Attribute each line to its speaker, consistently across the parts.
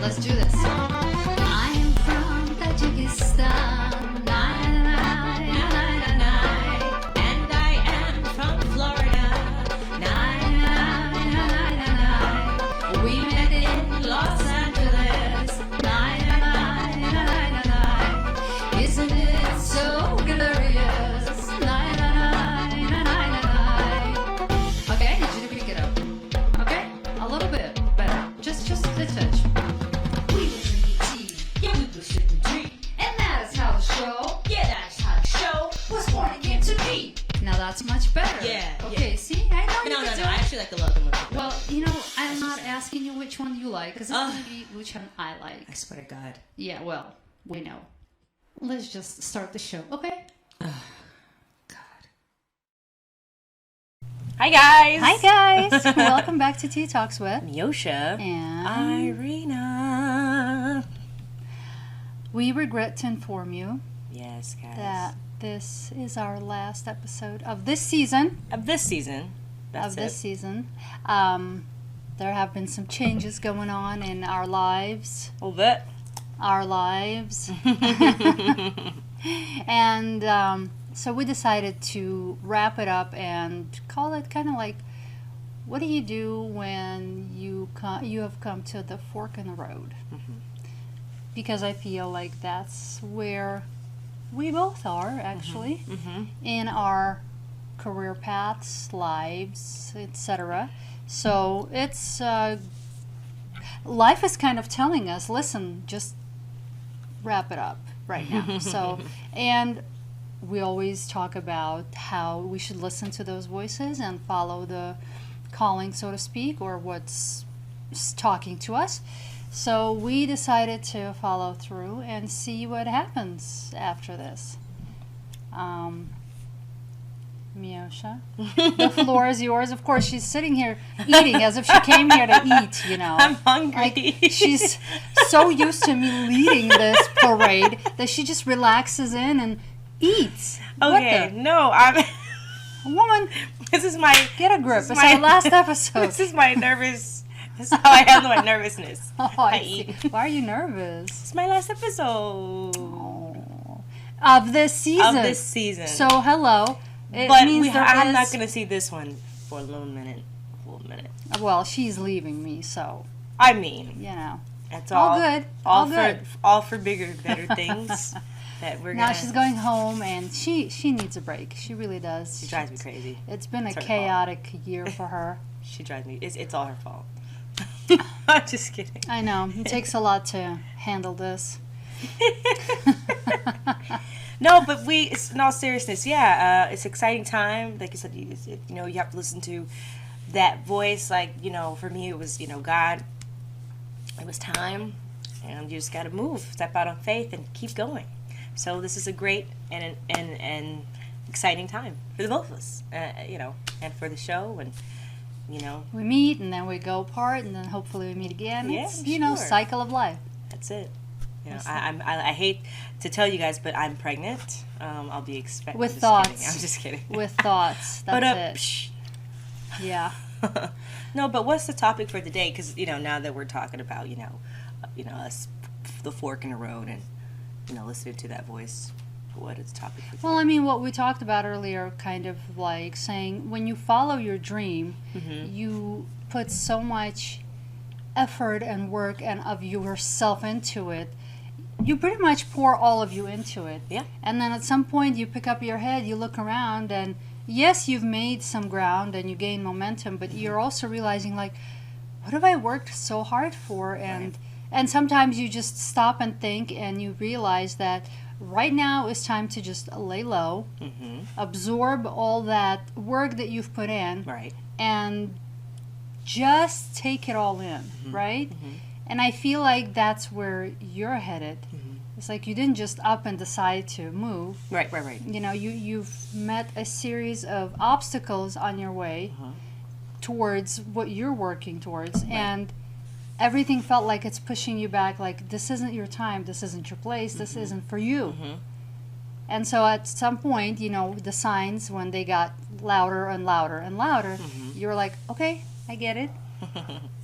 Speaker 1: let's do this. I am from Tajikistan.
Speaker 2: And I am from Florida.
Speaker 1: We met in Los Angeles. Isn't it so glorious? Okay, I need you to pick it up. Okay, a little bit better. Just a touch. We were drinking tea.
Speaker 2: Yeah, we were sipping tea.
Speaker 1: And that is how the show
Speaker 2: Yeah, that's how the show
Speaker 1: was born and came to be. Now that's much better.
Speaker 2: Yeah,
Speaker 1: Okay,
Speaker 2: yeah.
Speaker 1: see? I know you
Speaker 2: No,
Speaker 1: can do
Speaker 2: I
Speaker 1: it.
Speaker 2: actually like the love and look.
Speaker 1: Well, I'm not asking you which one you like, because it's going to be which one I like.
Speaker 2: I swear to God.
Speaker 1: Yeah, well, we know. Let's just start the show, okay?
Speaker 2: God. Hi, guys.
Speaker 1: Hi, guys. Welcome back to Tea Talks with
Speaker 2: Meosha
Speaker 1: and
Speaker 2: Irina.
Speaker 1: we regret to inform you
Speaker 2: Yes, guys.
Speaker 1: that this is our last episode of this season.
Speaker 2: Of this season. That's it.
Speaker 1: Season. There have been some changes going on in our lives.
Speaker 2: A little bit.
Speaker 1: And so we decided to wrap it up and call it kind of like, what do you do when you have come to the fork in the road?
Speaker 2: Mm-hmm.
Speaker 1: Because I feel like that's where we both are, actually, in our career paths, lives, etc. So it's life is kind of telling us, listen, just wrap it up right now. So, and we always talk about how we should listen to those voices and follow the calling, so to speak, or what's talking to us. So we decided to follow through and see what happens after this. Miosha, the floor is yours. Of course, she's sitting here eating as if she came here to eat,
Speaker 2: I'm hungry.
Speaker 1: Like, she's so used to me leading this parade that she just relaxes in and eats.
Speaker 2: Okay,
Speaker 1: What the?
Speaker 2: no, I'm...
Speaker 1: Woman,
Speaker 2: This is my...
Speaker 1: get a grip.
Speaker 2: This
Speaker 1: It's
Speaker 2: is my-
Speaker 1: our last episode.
Speaker 2: This is my nervous... This is how I handle my nervousness.
Speaker 1: Oh, I see. Why are you nervous?
Speaker 2: It's my last episode.
Speaker 1: Of this season.
Speaker 2: Of this season.
Speaker 1: So, hello. It
Speaker 2: But
Speaker 1: means there
Speaker 2: I'm
Speaker 1: is-
Speaker 2: not going to see this one for a little minute.
Speaker 1: Well, she's leaving me, so,
Speaker 2: I mean, it's
Speaker 1: All
Speaker 2: all
Speaker 1: good.
Speaker 2: All
Speaker 1: All
Speaker 2: for
Speaker 1: good.
Speaker 2: all for bigger, better things that we're
Speaker 1: now
Speaker 2: gonna.
Speaker 1: she's going home, and she needs a break. She really does.
Speaker 2: She drives me crazy.
Speaker 1: It's been a
Speaker 2: It's her
Speaker 1: chaotic year for her.
Speaker 2: She drives me. It's all her fault. I'm just kidding.
Speaker 1: I know. It takes a lot to handle this.
Speaker 2: No, but in all seriousness, yeah, it's an exciting time. Like you said, you have to listen to that voice. Like, for me, it was, God. It was time, and you just got to move, step out on faith, and keep going. So this is a great and exciting time for the both of us, and for the show, and
Speaker 1: We meet, and then we go apart, and then hopefully we meet again.
Speaker 2: Yeah,
Speaker 1: It's,
Speaker 2: sure.
Speaker 1: cycle of life.
Speaker 2: that's it.
Speaker 1: That's
Speaker 2: I hate to tell you guys, but I'm pregnant. I'll be expecting.
Speaker 1: With
Speaker 2: I'm
Speaker 1: thoughts.
Speaker 2: just kidding.
Speaker 1: With thoughts. That's
Speaker 2: Psh.
Speaker 1: it. Yeah.
Speaker 2: No, but what's the topic for the day? Because now that we're talking about us, the fork in the road, and listening to that voice, what is the topic for today?
Speaker 1: Well, I mean, what we talked about earlier, kind of like saying when you follow your dream, you put so much effort and work and of yourself into it. You pretty much pour all of you into it.
Speaker 2: Yeah.
Speaker 1: And then at some point you pick up your head, you look around, and yes, you've made some ground and you gain momentum, but you're also realizing, like, what have I worked so hard for? And sometimes you just stop and think, and you realize that right now is time to just lay low, absorb all that work that you've put in,
Speaker 2: Right.
Speaker 1: and just take it all in, right? And I feel like that's where you're headed. It's like you didn't just up and decide to move.
Speaker 2: Right.
Speaker 1: You've met a series of obstacles on your way towards what you're working towards, and everything felt like it's pushing you back, like, this isn't your time, this isn't your place, this isn't for you. And so at some point, the signs, when they got louder and louder and louder, you were like, okay, I get it.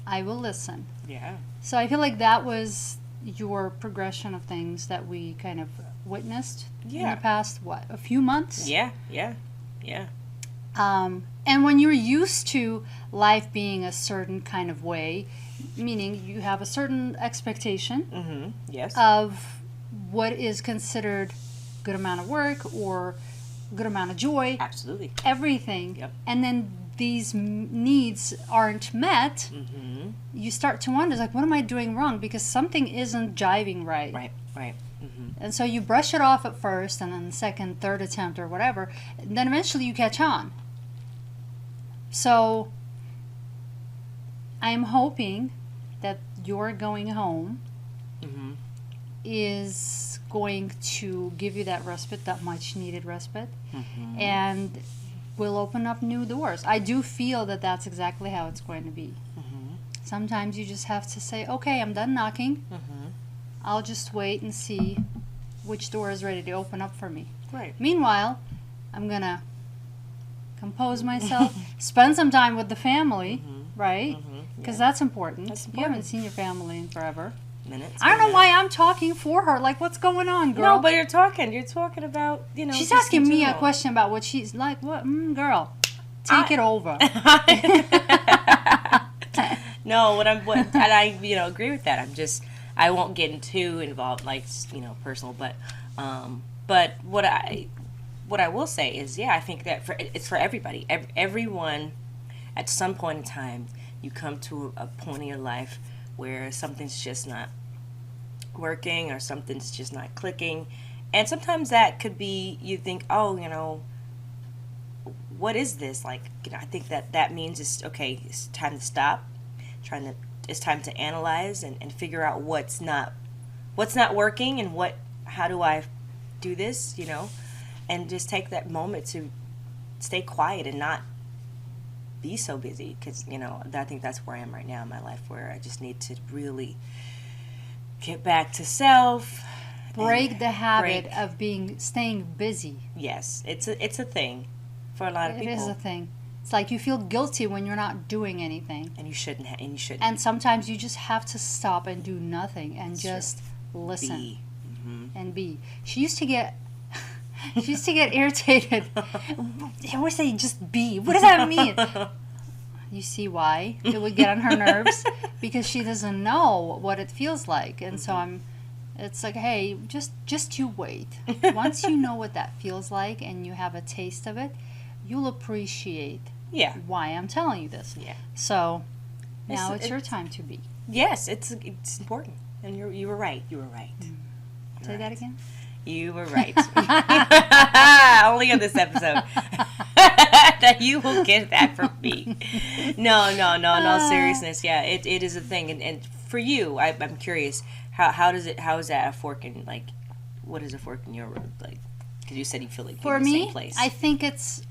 Speaker 1: I will listen.
Speaker 2: Yeah.
Speaker 1: So I feel like that was your progression of things that we kind of witnessed in the past, a few months?
Speaker 2: Yeah, yeah, yeah.
Speaker 1: And when you're used to life being a certain kind of way, meaning you have a certain expectation
Speaker 2: Yes.
Speaker 1: of what is considered good amount of work or good amount of joy,
Speaker 2: Absolutely.
Speaker 1: everything,
Speaker 2: Yep.
Speaker 1: and then these needs aren't met, you start to wonder, like, what am I doing wrong? Because something isn't jiving right.
Speaker 2: Right.
Speaker 1: And so you brush it off at first, and then the second, third attempt or whatever, and then eventually you catch on. So I'm hoping that your going home is going to give you that respite, that much needed respite, and will open up new doors. I do feel that that's exactly how it's going to be. Sometimes you just have to say, okay, I'm done knocking. I'll just wait and see which door is ready to open up for me.
Speaker 2: Right.
Speaker 1: Meanwhile, I'm going to compose myself, spend some time with the family, right? Because that's important. You haven't seen your family in forever.
Speaker 2: Minutes.
Speaker 1: I don't know why I'm talking for her. Like, what's going on, girl?
Speaker 2: No, but you're talking about,
Speaker 1: She's
Speaker 2: just
Speaker 1: asking
Speaker 2: in
Speaker 1: me a
Speaker 2: general.
Speaker 1: question about what she's like. What, girl? Take it over.
Speaker 2: No, and I agree with that. I won't get too involved, like, personal, but what I will say is, I think that it's for everybody. Everyone, at some point in time, you come to a point in your life where something's just not working or something's just not clicking, and sometimes that could be, you think, oh, what is this? Like, I think that means it's time to stop. It's time to analyze and figure out what's not working and how do I do this, and just take that moment to stay quiet and not be so busy, because I think that's where I am right now in my life, where I just need to really get back to self,
Speaker 1: break the habit of staying busy.
Speaker 2: Yes, it's a thing for a lot of people.
Speaker 1: It is a thing. It's like you feel guilty when you're not doing anything,
Speaker 2: and you shouldn't.
Speaker 1: And sometimes you just have to stop and do nothing and just listen.
Speaker 2: Be.
Speaker 1: And be. She used to get irritated. I always say just be. What does that mean? You see why it would get on her nerves? Because she doesn't know what it feels like. And so it's like, hey, just you wait. Once you know what that feels like and you have a taste of it, you'll appreciate why I'm telling you this.
Speaker 2: Yeah.
Speaker 1: So now it's your time to be.
Speaker 2: Yes, it's important. And you were right. You were right.
Speaker 1: Say that again?
Speaker 2: You were right. Only on this episode. That you will get that from me. No, seriousness. Yeah, it is a thing. And for you, I'm curious, how is that a fork in, like, what is a fork in your road? Like, because you said you feel like you're in the same place.
Speaker 1: I think it's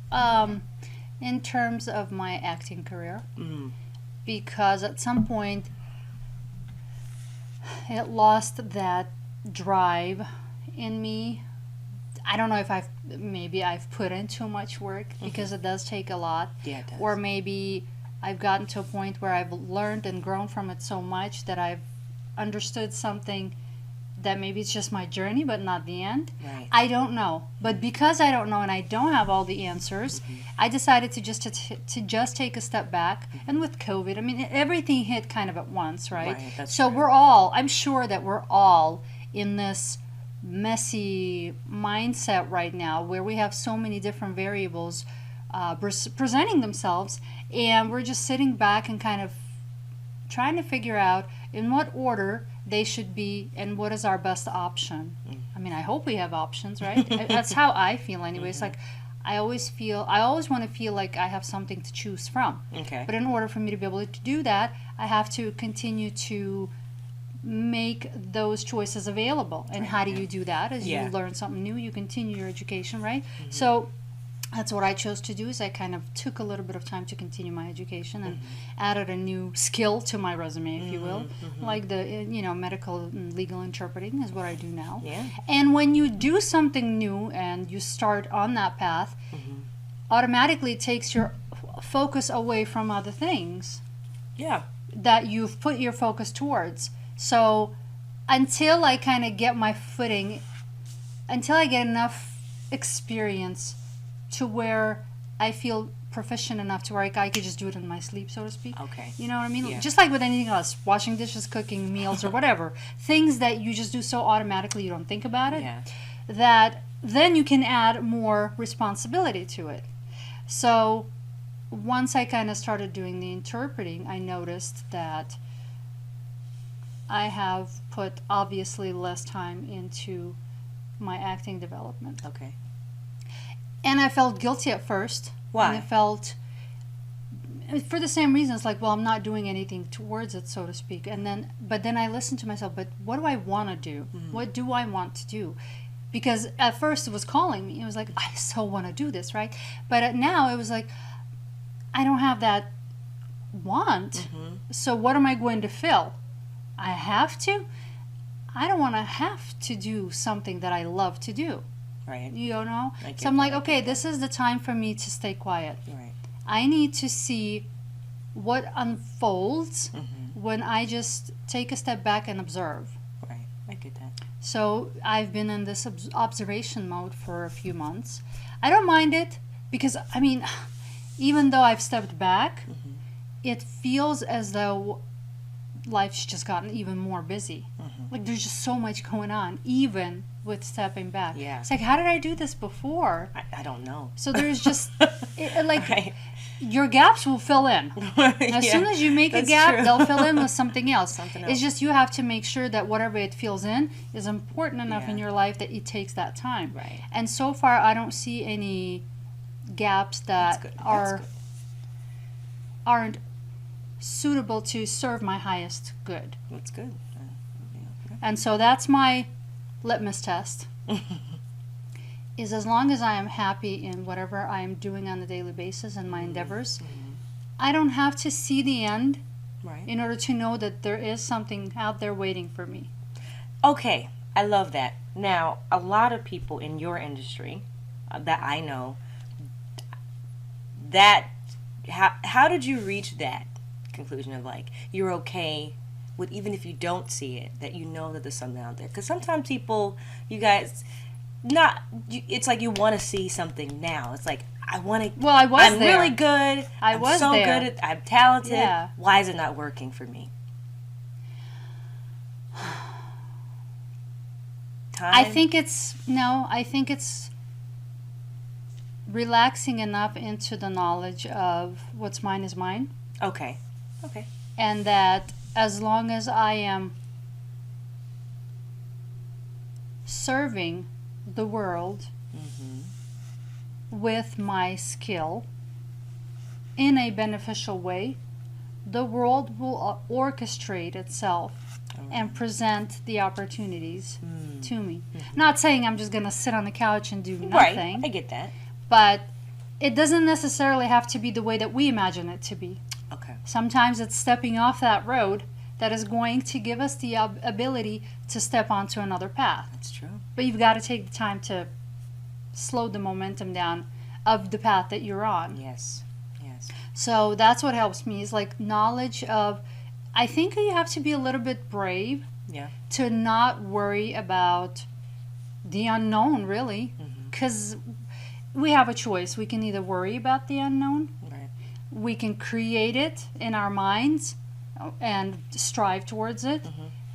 Speaker 1: in terms of my acting career. Because at some point it lost that drive in me. I don't know if I've put in too much work, because it does take a lot.
Speaker 2: Yeah, it does.
Speaker 1: Or maybe I've gotten to a point where I've learned and grown from it so much that I've understood something that maybe it's just my journey but not the end.
Speaker 2: Right.
Speaker 1: I don't know. But because I don't know and I don't have all the answers, I decided to just take a step back. And with COVID, I mean, everything hit kind of at once, right?
Speaker 2: That's
Speaker 1: so
Speaker 2: true.
Speaker 1: I'm sure that we're all in this messy mindset right now where we have so many different variables presenting themselves, and we're just sitting back and kind of trying to figure out in what order they should be and what is our best option. I mean, I hope we have options, right? That's how I feel anyway. It's like I always want to feel like I have something to choose from.
Speaker 2: Okay.
Speaker 1: But in order for me to be able to do that, I have to continue to make those choices available. And how do you do that? As you learn something new, you continue your education, right? So that's what I chose to do, is I kind of took a little bit of time to continue my education and added a new skill to my resume, if you will, like the medical and legal interpreting is what I do now.
Speaker 2: Yeah.
Speaker 1: And when you do something new and you start on that path, automatically it takes your focus away from other things.
Speaker 2: Yeah.
Speaker 1: that you've put your focus towards. So until I kind of get my footing, until I get enough experience to where I feel proficient enough to where I could just do it in my sleep, so to speak.
Speaker 2: Okay.
Speaker 1: You know what I mean?
Speaker 2: Yeah.
Speaker 1: Just like with anything else, washing dishes, cooking meals, or whatever. Things that you just do so automatically you don't think about it.
Speaker 2: Yeah.
Speaker 1: That then you can add more responsibility to it. So once I kind of started doing the interpreting, I noticed that I have put obviously less time into my acting development.
Speaker 2: Okay.
Speaker 1: And I felt guilty at first.
Speaker 2: Why?
Speaker 1: And I felt, for the same reasons, like, well, I'm not doing anything towards it, so to speak. But then I listened to myself, but what do I want to do?
Speaker 2: Mm-hmm.
Speaker 1: What do I want to do? Because at first it was calling me. It was like, I so want to do this, right? But now it was like, I don't have that want.
Speaker 2: Mm-hmm.
Speaker 1: So what am I going to fill? I have to? I don't want to have to do something that I love to do.
Speaker 2: Right.
Speaker 1: You know?
Speaker 2: I get
Speaker 1: So I'm like,
Speaker 2: that, I
Speaker 1: okay,
Speaker 2: get
Speaker 1: this is the time for me to stay quiet.
Speaker 2: Right.
Speaker 1: I need to see what unfolds
Speaker 2: Mm-hmm.
Speaker 1: when I just take a step back and observe.
Speaker 2: Right. I get that.
Speaker 1: So I've been in this observation mode for a few months. I don't mind it because, I mean, even though I've stepped back,
Speaker 2: Mm-hmm.
Speaker 1: it feels as though life's just gotten even more busy.
Speaker 2: Mm-hmm.
Speaker 1: Like there's just so much going on, even with stepping back.
Speaker 2: Yeah.
Speaker 1: It's like, how did I do this before?
Speaker 2: I don't know.
Speaker 1: So there's just, like,
Speaker 2: Right.
Speaker 1: your gaps will fill in. As soon as you make a
Speaker 2: that's
Speaker 1: gap,
Speaker 2: true.
Speaker 1: they'll fill in with something else.
Speaker 2: Something
Speaker 1: It's
Speaker 2: else.
Speaker 1: just you have to make sure that whatever it fills in is important enough
Speaker 2: Yeah.
Speaker 1: in your life that it takes that time.
Speaker 2: Right.
Speaker 1: And so far, I don't see any gaps
Speaker 2: That's
Speaker 1: that
Speaker 2: good. That's
Speaker 1: are
Speaker 2: good.
Speaker 1: aren't suitable to serve my highest good.
Speaker 2: That's good.
Speaker 1: And so that's my litmus test. Is as long as I am happy in whatever I am doing on a daily basis and my endeavors,
Speaker 2: Mm-hmm.
Speaker 1: I don't have to see the end
Speaker 2: Right.
Speaker 1: in order to know that there is something out there waiting for me.
Speaker 2: Okay, I love that. Now, a lot of people in your industry that I know, that how did you reach that conclusion of like you're okay with even if you don't see it, that you know that there's something out there? Because sometimes people, you guys, it's like you want to see something now. It's like I want to.
Speaker 1: Well, I was
Speaker 2: I'm
Speaker 1: there.
Speaker 2: really good. I'm
Speaker 1: was
Speaker 2: so
Speaker 1: there.
Speaker 2: good. I'm talented.
Speaker 1: Yeah.
Speaker 2: Why is it not working for me? Time?
Speaker 1: I think it's relaxing enough into the knowledge of what's mine is mine,
Speaker 2: Okay. Okay.
Speaker 1: and that as long as I am serving the world
Speaker 2: Mm-hmm.
Speaker 1: with my skill in a beneficial way, the world will orchestrate itself and present the opportunities to me. Not saying I'm just going to sit on the couch and do
Speaker 2: Right.
Speaker 1: nothing,
Speaker 2: I get that.
Speaker 1: but it doesn't necessarily have to be the way that we imagine it to be.
Speaker 2: Okay.
Speaker 1: Sometimes it's stepping off that road that is going to give us the ability to step onto another path.
Speaker 2: That's true.
Speaker 1: But you've got to take the time to slow the momentum down of the path that you're on.
Speaker 2: Yes. Yes.
Speaker 1: So that's what helps me is like knowledge of, I think you have to be a little bit brave
Speaker 2: Yeah.
Speaker 1: to not worry about the unknown, really. Because we have a choice. We can either worry about the unknown,
Speaker 2: Right.
Speaker 1: we can create it in our minds and strive towards it.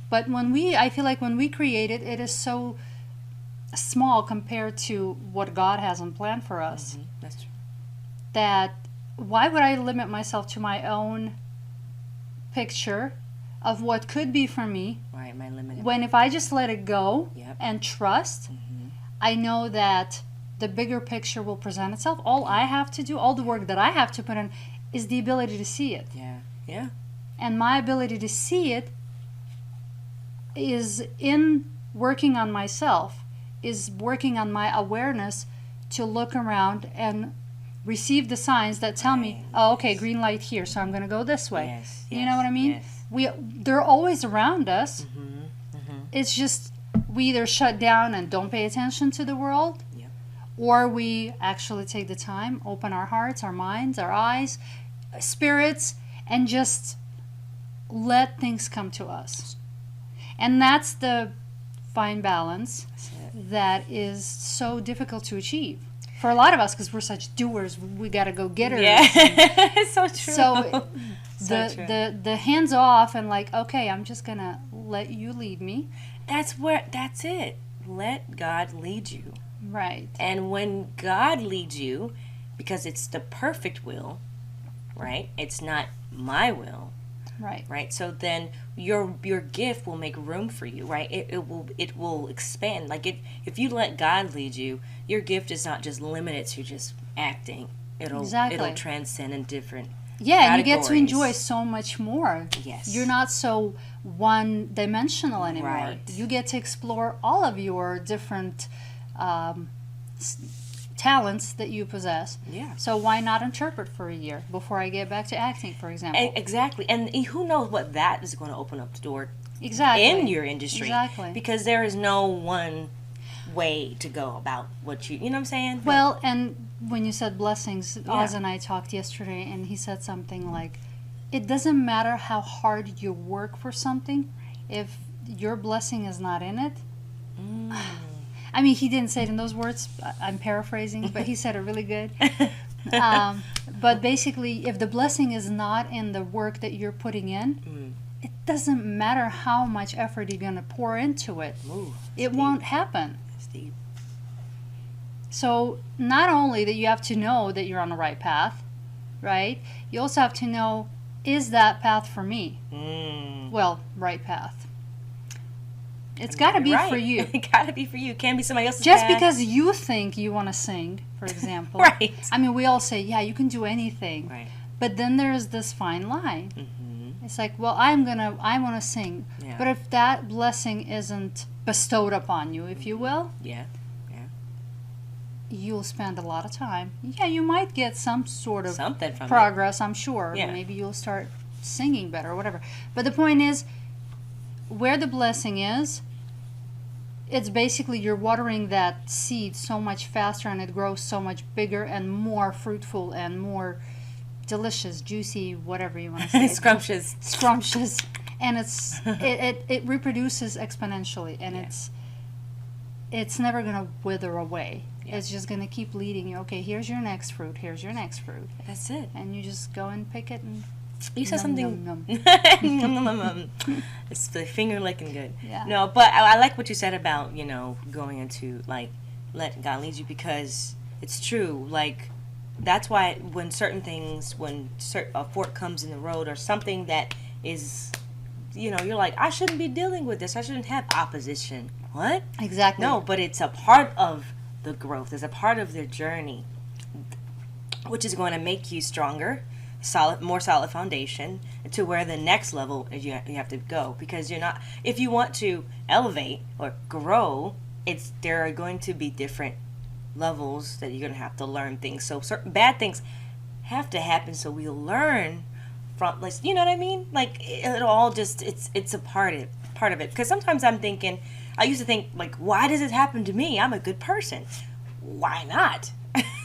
Speaker 1: But I feel like when we create it, it is so small compared to what God has in plan for us,
Speaker 2: That's true.
Speaker 1: that why would I limit myself to my own picture of what could be for me
Speaker 2: Right. My limited.
Speaker 1: when if I just let it go
Speaker 2: Yep.
Speaker 1: and trust, I know that the bigger picture will present itself. All I have to do, all the work that I have to put in, is the ability to see it.
Speaker 2: Yeah. Yeah.
Speaker 1: And my ability to see it is in working on myself, is working on my awareness to look around and receive the signs that tell me, oh, okay, green light here, so I'm going to go this way.
Speaker 2: Yes.
Speaker 1: You know what I mean?
Speaker 2: Yes.
Speaker 1: They're always around us. It's just we either shut down and don't pay attention to the world,
Speaker 2: Yep.
Speaker 1: or we actually take the time, open our hearts, our minds, our eyes, spirits, and just let things come to us. And that's the fine balance that is so difficult to achieve for a lot of us, because we're such doers. We got to go getters.
Speaker 2: Yeah, it's so true.
Speaker 1: So
Speaker 2: true.
Speaker 1: the hands off and like, okay, I'm just gonna let you lead me.
Speaker 2: That's it. Let God lead you.
Speaker 1: Right.
Speaker 2: And when God leads you, because it's the perfect will, right? It's not my will.
Speaker 1: Right.
Speaker 2: Right. So then your gift will make room for you, right? It will expand. Like if you let God lead you, your gift is not just limited to just acting. It'll transcend in different
Speaker 1: and you get to
Speaker 2: categories.
Speaker 1: Enjoy so much more.
Speaker 2: Yes.
Speaker 1: You're not so one-dimensional anymore.
Speaker 2: Right.
Speaker 1: You get to explore all of your different talents that you possess.
Speaker 2: Yeah.
Speaker 1: So why not interpret for a year before I get back to acting, for example?
Speaker 2: Exactly. And who knows what that is going to open up the door
Speaker 1: in
Speaker 2: your industry.
Speaker 1: Exactly.
Speaker 2: Because there is no one way to go about what you know what I'm saying?
Speaker 1: Well, and when you said blessings, Oz and I talked yesterday, and he said something like, it doesn't matter how hard you work for something, if your blessing is not in it. I mean, he didn't say it in those words. I'm paraphrasing, but he said it really good. But basically, if the blessing is not in the work that you're putting in, it doesn't matter how much effort you're going to pour into it. It won't happen.
Speaker 2: It's deep.
Speaker 1: So not only that you have to know that you're on the right path, right? You also have to know, is that path for me? Well, right path. It's got to be for you.
Speaker 2: It got to be for you. It can't be somebody else's
Speaker 1: Just
Speaker 2: path.
Speaker 1: because you think you want to sing, for example.
Speaker 2: Right.
Speaker 1: I mean, we all say, yeah, you can do anything.
Speaker 2: Right.
Speaker 1: But then there's this fine line. It's like, well, I want to sing.
Speaker 2: Yeah.
Speaker 1: But if that blessing isn't bestowed upon you, if you will, you'll spend a lot of time. Yeah, you might get some sort of
Speaker 2: something from
Speaker 1: progress, I'm sure.
Speaker 2: Yeah.
Speaker 1: Maybe you'll start singing better or whatever. But the point is, where the blessing is, it's basically you're watering that seed so much faster, and it grows so much bigger and more fruitful and more delicious, juicy, whatever you want to say. Scrumptious. And it reproduces exponentially, and it's never going to wither away. It's just going to keep leading you. Okay, here's your next fruit. Here's your next fruit.
Speaker 2: That's it.
Speaker 1: And you just go and pick it and
Speaker 2: you said something.
Speaker 1: Nom.
Speaker 2: It's the finger licking good.
Speaker 1: Yeah.
Speaker 2: No, but I like what you said about going into like let God lead you, because it's true. Like that's why when certain things, when a fork comes in the road or something that is, you're like, I shouldn't be dealing with this. I shouldn't have opposition. What?
Speaker 1: Exactly.
Speaker 2: No, but it's a part of the growth. It's a part of their journey, which is going to make you stronger. More solid foundation to where the next level is you have to go, because you're not, if you want to elevate or grow, there are going to be different levels that you're going to have to learn things. So certain bad things have to happen so we'll learn from, like, you know what I mean? Like it'll all just it's a part of it. Because sometimes I used to think, like, why does this happen to me? I'm a good person. Why not?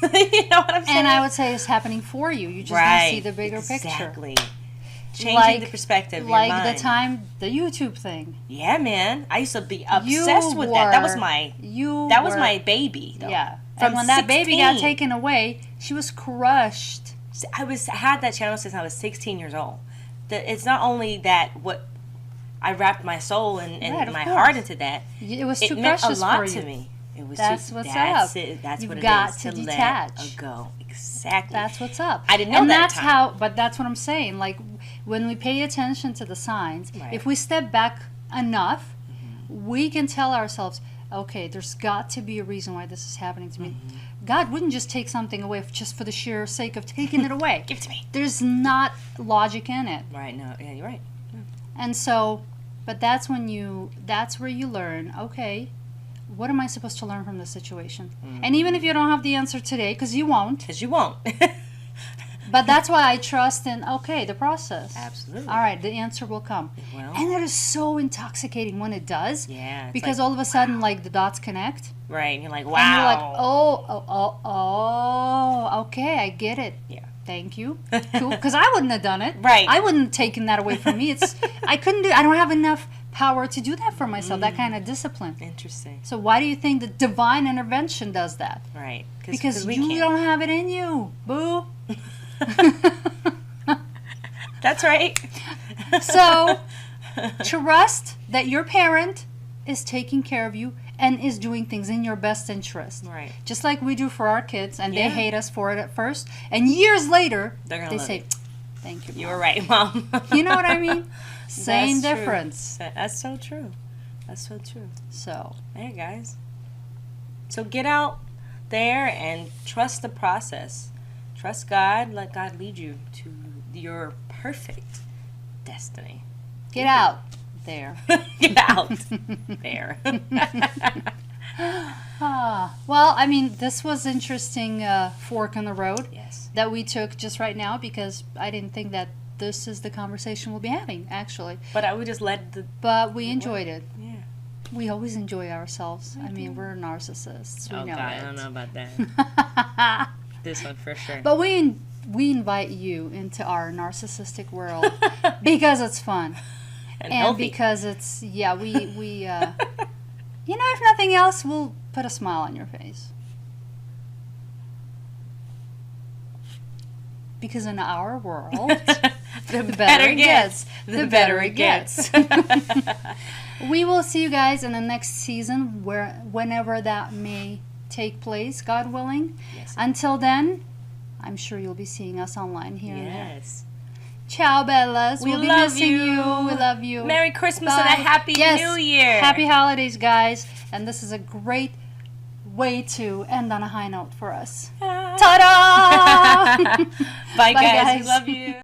Speaker 2: You know what I'm saying?
Speaker 1: And I would say it's happening for you. You just don't see the bigger picture.
Speaker 2: Exactly. Changing the perspective of your mind.
Speaker 1: The YouTube thing.
Speaker 2: Yeah, man. I used to be obsessed with that. That was my baby, though.
Speaker 1: Yeah.
Speaker 2: From
Speaker 1: and when that baby got taken away, she was crushed.
Speaker 2: I had that channel since I was 16 years old. It's not only that I wrapped my soul and my heart into that.
Speaker 1: It was too
Speaker 2: meant
Speaker 1: precious
Speaker 2: a lot
Speaker 1: for you.
Speaker 2: to me. It was
Speaker 1: That's
Speaker 2: too,
Speaker 1: what's
Speaker 2: that's
Speaker 1: up.
Speaker 2: It. That's
Speaker 1: You've
Speaker 2: what it
Speaker 1: got
Speaker 2: is
Speaker 1: to
Speaker 2: to
Speaker 1: detach.
Speaker 2: let go. Exactly.
Speaker 1: That's what's up.
Speaker 2: I didn't know
Speaker 1: and
Speaker 2: that
Speaker 1: that's
Speaker 2: time.
Speaker 1: but that's what I'm saying. Like when we pay attention to the signs,
Speaker 2: Right.
Speaker 1: if we step back enough, we can tell ourselves, okay, there's got to be a reason why this is happening to me. God wouldn't just take something away just for the sheer sake of taking it away.
Speaker 2: Give it to me.
Speaker 1: There's not logic in it.
Speaker 2: Right. No. Yeah, you're right.
Speaker 1: And so, but that's where you learn, okay, what am I supposed to learn from this situation? And even if you don't have the answer today, because you won't.
Speaker 2: Because you won't.
Speaker 1: But that's why I trust in, okay, the process.
Speaker 2: Absolutely.
Speaker 1: All right, the answer will come.
Speaker 2: It will.
Speaker 1: And it is so intoxicating when it does.
Speaker 2: Yeah. It's
Speaker 1: Because
Speaker 2: like,
Speaker 1: all of a sudden, like, the dots connect.
Speaker 2: right. And you're like, wow.
Speaker 1: And you're like, oh, okay, I get it.
Speaker 2: Yeah.
Speaker 1: thank you. Cool. Because I wouldn't have done it.
Speaker 2: Right.
Speaker 1: I wouldn't have taken that away from me. I couldn't do. I don't have enough power to do that for myself. That kind of discipline.
Speaker 2: Interesting.
Speaker 1: So why do you think the divine intervention does that?
Speaker 2: Right.
Speaker 1: Because
Speaker 2: we
Speaker 1: you
Speaker 2: can't.
Speaker 1: don't have it in you, boo.
Speaker 2: That's right.
Speaker 1: So trust that your parent is taking care of you and is doing things in your best interest.
Speaker 2: Right.
Speaker 1: Just like we do for our kids, and
Speaker 2: Yeah.
Speaker 1: they hate us for it at first, and years later
Speaker 2: They
Speaker 1: say,
Speaker 2: you.
Speaker 1: "Thank you,
Speaker 2: You
Speaker 1: Mom."
Speaker 2: were right, Mom.
Speaker 1: You know what I mean? Same
Speaker 2: That's true.
Speaker 1: difference.
Speaker 2: That's so true. That's so true.
Speaker 1: So
Speaker 2: Hey, guys. So get out there and trust the process. Trust God. Let God lead you to your perfect destiny.
Speaker 1: get out there.
Speaker 2: Get out there.
Speaker 1: Well, I mean, this was interesting fork in the road
Speaker 2: Yes.
Speaker 1: that we took just right now, because I didn't think that this is the conversation we'll be having, actually.
Speaker 2: But I would just let the
Speaker 1: But we enjoyed it.
Speaker 2: yeah.
Speaker 1: We always enjoy ourselves. I mean, we're narcissists. We know
Speaker 2: I
Speaker 1: it.
Speaker 2: don't know about that. This one for sure.
Speaker 1: But we invite you into our narcissistic world because it's fun.
Speaker 2: and
Speaker 1: And
Speaker 2: healthy.
Speaker 1: because it's, yeah, we you know, if nothing else, we'll put a smile on your face. Because in our world,
Speaker 2: the
Speaker 1: better it gets, the better it gets. We will see you guys in the next season, whenever that may take place, God willing.
Speaker 2: Yes.
Speaker 1: Until then, I'm sure you'll be seeing us online here and there.
Speaker 2: Yes.
Speaker 1: Ciao, Bellas.
Speaker 2: We
Speaker 1: We'll be
Speaker 2: love
Speaker 1: missing
Speaker 2: you.
Speaker 1: you. We love you.
Speaker 2: Merry Christmas
Speaker 1: Bye.
Speaker 2: and a Happy
Speaker 1: Yes.
Speaker 2: New Year.
Speaker 1: Happy holidays, guys. And this is a great way to end on a high note for us. Ta-da!
Speaker 2: Bye,
Speaker 1: Bye,
Speaker 2: guys.
Speaker 1: guys.
Speaker 2: We love you.